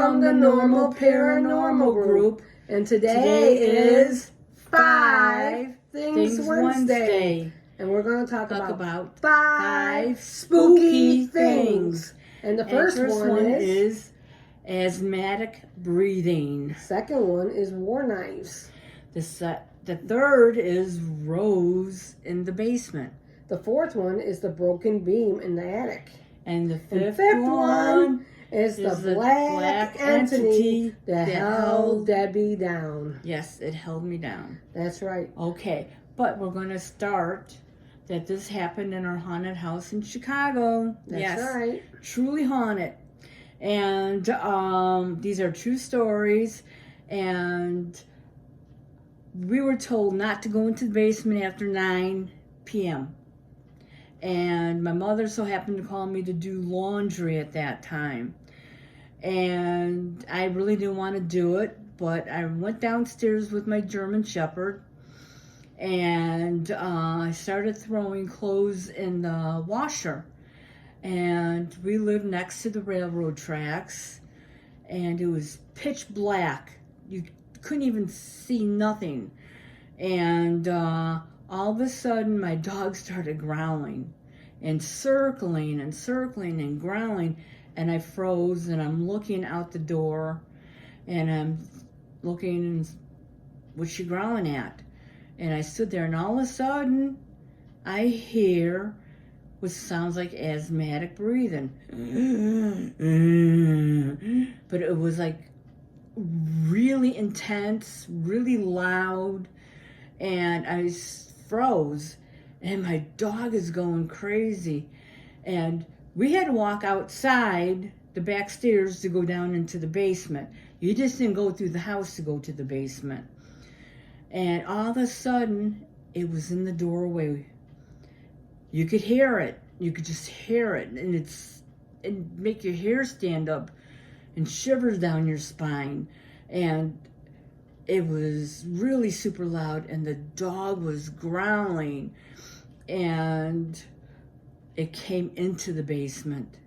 from the Normal Paranormal Group, and today is 5 Things Wednesday. And we're going to talk about 5 spooky things. And the first one is asthmatic breathing. Second one is war knives. The third is Rose in the basement. The fourth one is the broken beam in the attic. And the fifth one is the black entity that held Debbie down. Yes, it held me down. That's right. Okay, but we're going to start that this happened in our haunted house in Chicago. That's right. Truly haunted. And these are true stories. And we were told not to go into the basement after 9 p.m. And my mother so happened to call me to do laundry at that time. And I really didn't want to do it, but I went downstairs with my German Shepherd, and I started throwing clothes in the washer. And we lived next to the railroad tracks, and it was pitch black. You couldn't even see nothing. And all of a sudden, my dog started growling and circling and growling, and I froze, and I'm looking out the door, and I'm looking, and what's she growling at? And I stood there, and all of a sudden, I hear what sounds like asthmatic breathing. But it was like really intense, really loud, and I froze, and my dog is going crazy. And we had to walk outside the back stairs to go down into the basement. You just didn't go through the house to go to the basement. And all of a sudden, it was in the doorway. You could hear it. You could just hear it. And it'd make your hair stand up and shivers down your spine. And it was really super loud, and the dog was growling, and it came into the basement.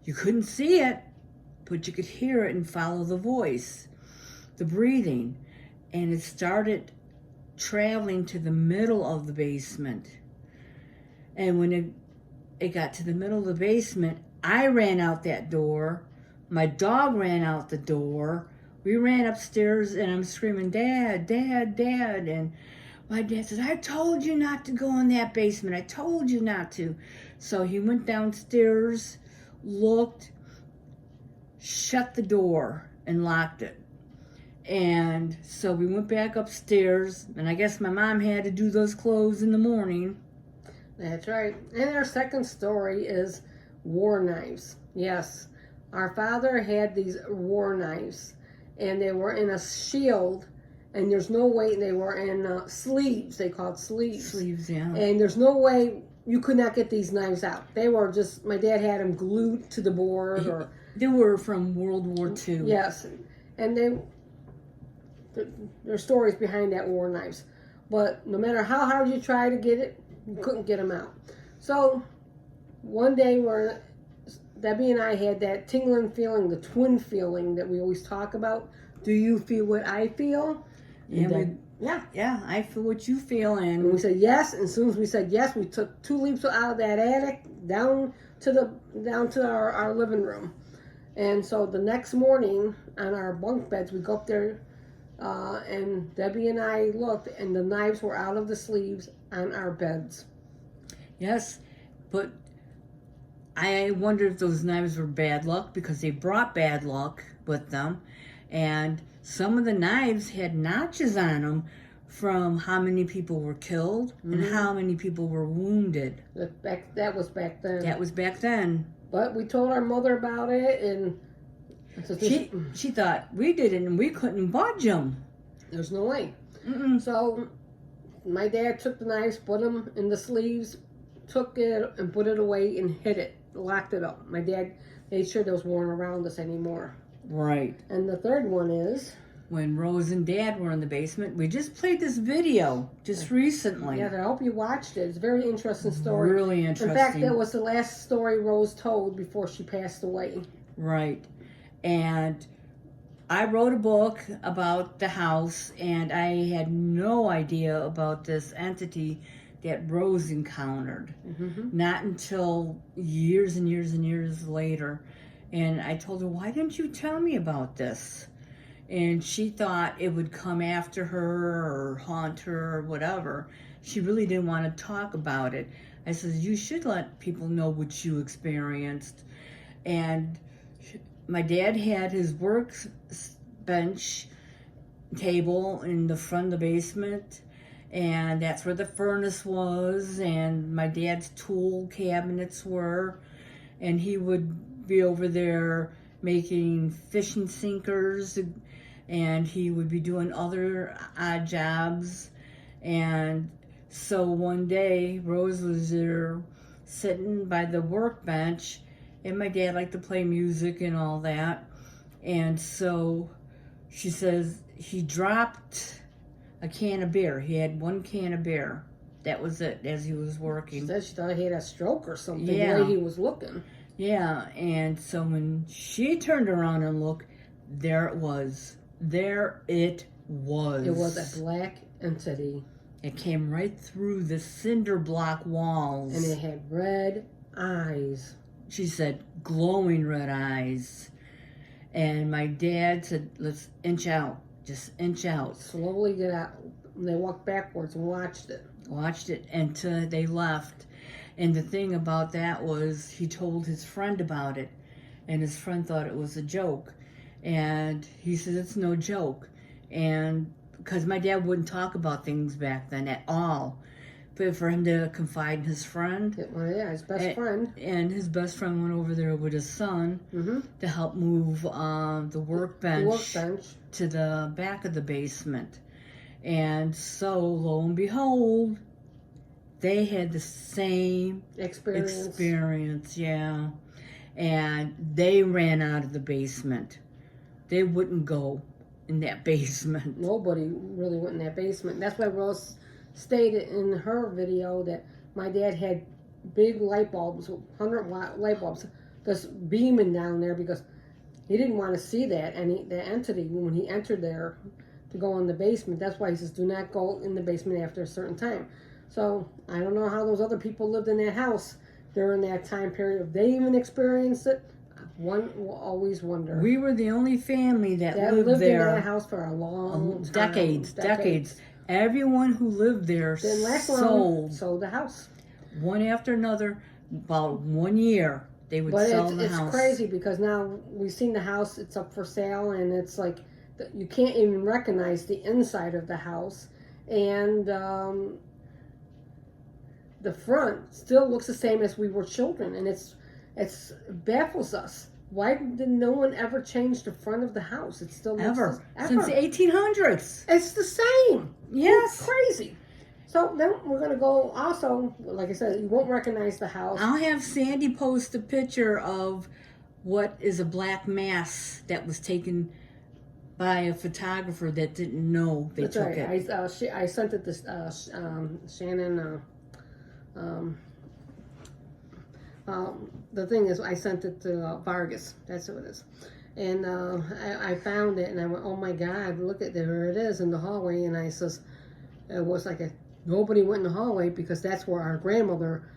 You couldn't see it, but you could hear it and follow the voice, the breathing, and it started traveling to the middle of the basement. And when it got to the middle of the basement, I ran out that door. My dog ran out the door. We ran upstairs, and I'm screaming, "Dad, Dad, Dad." And my dad says, "I told you not to go in that basement. I told you not to." So he went downstairs, looked, shut the door, and locked it. And so we went back upstairs, and I guess my mom had to do those clothes in the morning. That's right. And our second story is war knives. Yes, our father had these war knives, and they were in a shield, and there's no way, they were in sleeves. They called sleeves. Sleeves, yeah. And there's no way you could not get these knives out. They were just, my dad had them glued to the board. They were from World War II. Yes. And there's stories behind that war knives. But no matter how hard you try to get it, you couldn't get them out. So one day Debbie and I had that tingling feeling, the twin feeling that we always talk about. Do you feel what I feel? Yeah, I feel what you feel. And we said yes. And as soon as we said yes, we took 2 leaps out of that attic down to our living room. And so the next morning on our bunk beds, we go up there, and Debbie and I looked, and the knives were out of the sleeves on our beds. Yes, but I wonder if those knives were bad luck, because they brought bad luck with them. And some of the knives had notches on them from how many people were killed and how many people were wounded. That was back then. That was back then. But we told our mother about it, and she thought we did it and we couldn't budge them. There's no way. So my dad took the knives, put them in the sleeves, took it and put it away and hid it, locked it up. My dad made sure those weren't around us anymore. Right. And the third one is when Rose and Dad were in the basement. We just played this video just recently. Yeah, I hope you watched it. It's a very interesting story. Really interesting. In fact, that was the last story Rose told before she passed away. Right. And I wrote a book about the house, and I had no idea about this entity that Rose encountered. Not until years and years and years later. And I told her, why didn't you tell me about this? And she thought it would come after her or haunt her or whatever. She really didn't want to talk about it. I said, you should let people know what you experienced. And my dad had his workbench table in the front of the basement, and that's where the furnace was, and my dad's tool cabinets were, and he would be over there making fishing sinkers, and he would be doing other odd jobs. And so one day Rose was there sitting by the workbench, and my dad liked to play music and all that. And so she says he dropped a can of beer. He had one can of beer. That was it, as he was working. She said she thought he had a stroke or something, Yeah. the way he was looking. Yeah, and so when she turned around and looked, there it was. There it was. It was a black entity. It came right through the cinder block walls. And it had red eyes. She said, glowing red eyes. And my dad said, let's inch out. Just inch out. Slowly get out. And they walked backwards and watched it. Watched it until they left. And the thing about that was he told his friend about it. And his friend thought it was a joke. And he said, it's no joke. And because my dad wouldn't talk about things back then at all. But for him to confide in his friend. Well, yeah, his best friend. And his best friend went over there with his son to help move the workbench to the back of the basement. And so, lo and behold, they had the same experience, yeah. And they ran out of the basement. They wouldn't go in that basement. Nobody really went in that basement. That's why Rose stated in her video that my dad had big light bulbs, 100-watt light bulbs, just beaming down there because he didn't want to see that the entity when he entered there to go in the basement. That's why he says do not go in the basement after a certain time. So I don't know how those other people lived in that house during that time period. If they even experienced it, one will always wonder. We were the only family that lived there in that house for a long time. Decades. Everyone who lived there sold the house. One after another. About 1 year, they would sell the house. It's crazy because now we've seen the house. It's up for sale, and it's like you can't even recognize the inside of the house, and the front still looks the same as we were children, and it baffles us. Why did no one ever change the front of the house? It still looks ever since the 1800s. It's the same. Yes, it's crazy. So then we're gonna go. Also, like I said, you won't recognize the house. I'll have Sandy post a picture of what is a black mass that was taken by a photographer that didn't know they That's took right. it. I sent it to Shannon. The thing is, I sent it to Vargas. That's who it is. And I found it, and I went, oh my God, look at there it is in the hallway. And I says, it was like nobody went in the hallway because that's where our grandmother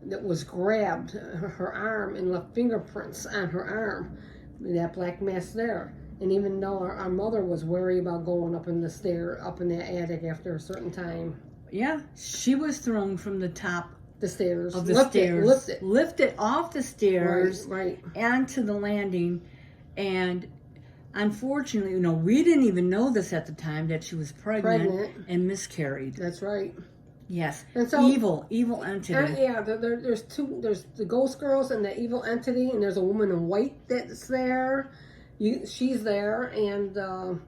that was grabbed her arm and left fingerprints on her arm. That black mass there. And even though our mother was worried about going up in that attic after a certain time. Yeah, she was thrown from the top the stairs. Of the stairs. Lifted off the stairs. Right. Onto the landing. And unfortunately, we didn't even know this at the time, that she was pregnant. And miscarried. That's right. Yes. And so, evil entity. There's the ghost girls and the evil entity, and there's a woman in white that's there. She's there, and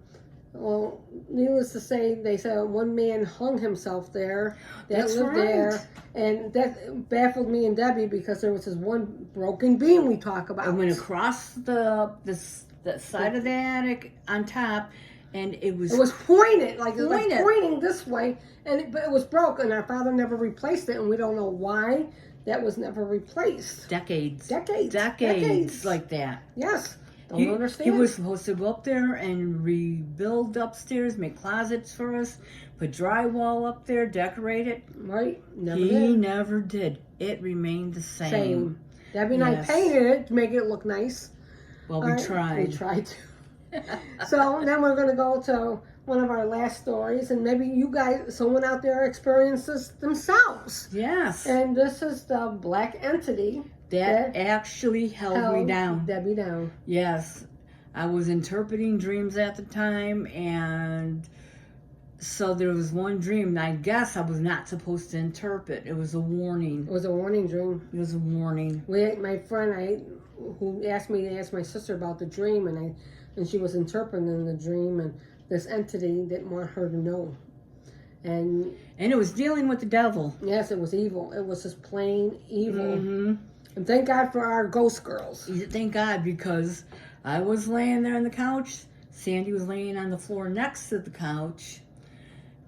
well, needless to say, they said one man hung himself there that lived there, and that baffled me and Debbie because there was this one broken beam we talk about. It went across the side of the attic on top, and it was pointed like pointing this way, but it was broken. Our father never replaced it, and we don't know why that was never replaced. Decades like that. Yes. Don't understand. He was supposed to go up there and rebuild upstairs, make closets for us, put drywall up there, decorate it. Right. He never did. It remained the same. Debbie and I painted it to make it look nice. Well, we tried. We tried to. So then we're going to go to one of our last stories, and maybe you guys, someone out there experiences themselves. Yes. And this is the black entity that actually held me down. Debbie down. Yes. I was interpreting dreams at the time, and so there was one dream that I guess I was not supposed to interpret. It was a warning. It was a warning dream. It was a warning. My friend, who asked me to ask my sister about the dream, and she was interpreting the dream, and this entity didn't want her to know. And it was dealing with the devil. Yes, it was evil. It was just plain evil. Mm-hmm. And thank God for our ghost girls. Thank God, because I was laying there on the couch. Sandy was laying on the floor next to the couch.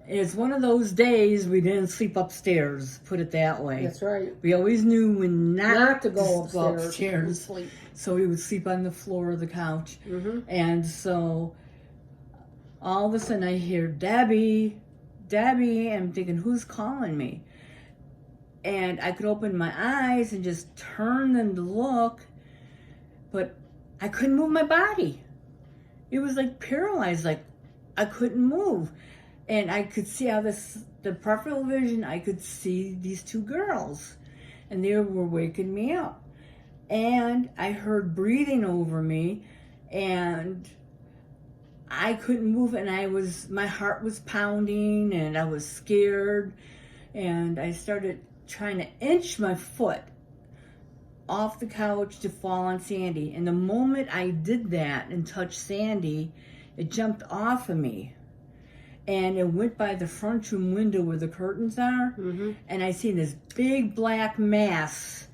It's one of those days we didn't sleep upstairs, put it that way. That's right. We always knew when not to go upstairs. Sleep. So we would sleep on the floor of the couch. Mm-hmm. And so all of a sudden I hear, Debbie, Debbie. I'm thinking, who's calling me? And I could open my eyes and just turn them to look, but I couldn't move my body. It was like paralyzed, like I couldn't move. And I could see how the peripheral vision, I could see these two girls, and they were waking me up. And I heard breathing over me, and I couldn't move, and my heart was pounding, and I was scared, and I started trying to inch my foot off the couch to fall on Sandy. And the moment I did that and touched Sandy, it jumped off of me. And it went by the front room window where the curtains are. Mm-hmm. And I seen this big black mass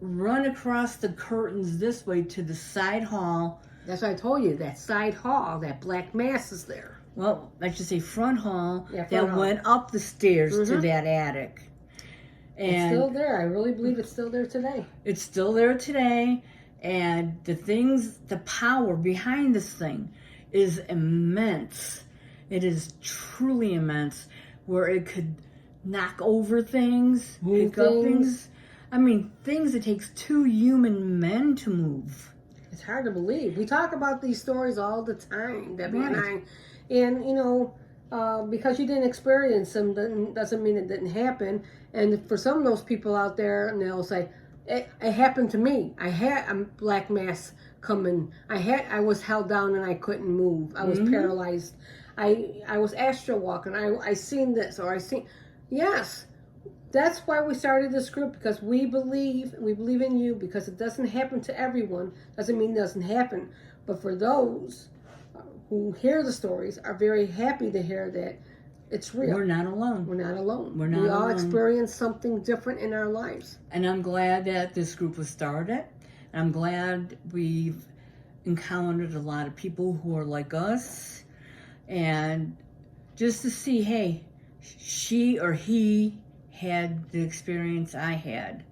run across the curtains this way to the side hall. That's what I told you, that side hall, that black mass is there. Well, I should say front hall hall. Went up the stairs Mm-hmm. to that attic. And it's still there. I really believe it's still there today. It's still there today. And the power behind this thing is immense. It is truly immense, where it could knock over things, move pick up things. I mean, things it takes two human men to move. It's hard to believe. We talk about these stories all the time, Debbie Right. and I. And, because you didn't experience them doesn't mean it didn't happen. And for some of those people out there, and they'll say, it happened to me. I had a black mass coming. I was held down and I couldn't move. I was paralyzed. I was astral walking. I seen this, or I seen. Yes, that's why we started this group, because we believe in you, because it doesn't happen to everyone. Doesn't mean it doesn't happen. But for those who hear the stories, are very happy to hear that it's real. We're not alone. We're not alone. We're not We all alone. experience something different in our lives. And I'm glad that this group was started. I'm glad we've encountered a lot of people who are like us. And just to see, hey, she or he had the experience I had.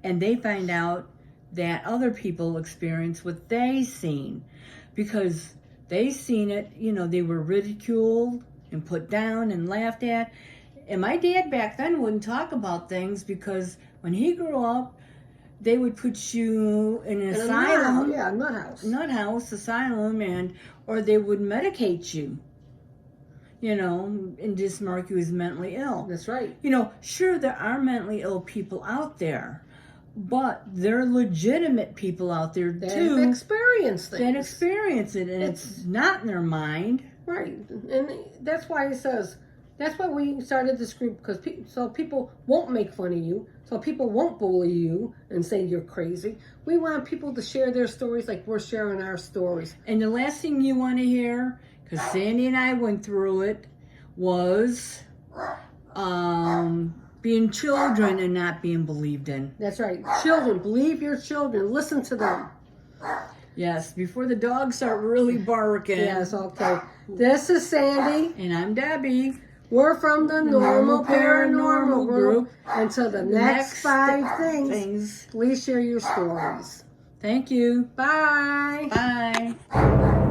And they find out that other people experience what they seen. Because they seen it, they were ridiculed and put down and laughed at. And my dad back then wouldn't talk about things, because when he grew up, they would put you in an asylum. Nut house, asylum, or they would medicate you, and just mark you as mentally ill. That's right. Sure, there are mentally ill people out there, but there are legitimate people out there too that experience things. That experience it, and it's not in their mind. Right, and that's why it says, that's why we started this group, because so people won't make fun of you, so people won't bully you and say you're crazy. We want people to share their stories like we're sharing our stories. And the last thing you want to hear, because Sandy and I went through it, was being children and not being believed in. That's right. Children, believe your children. Listen to them. Yes, before the dogs start really barking. Yes, okay. This is Sandy. And I'm Debbie. We're from the Normal Paranormal Group. Until the next 5 things, please share your stories. Thank you. Bye. Bye.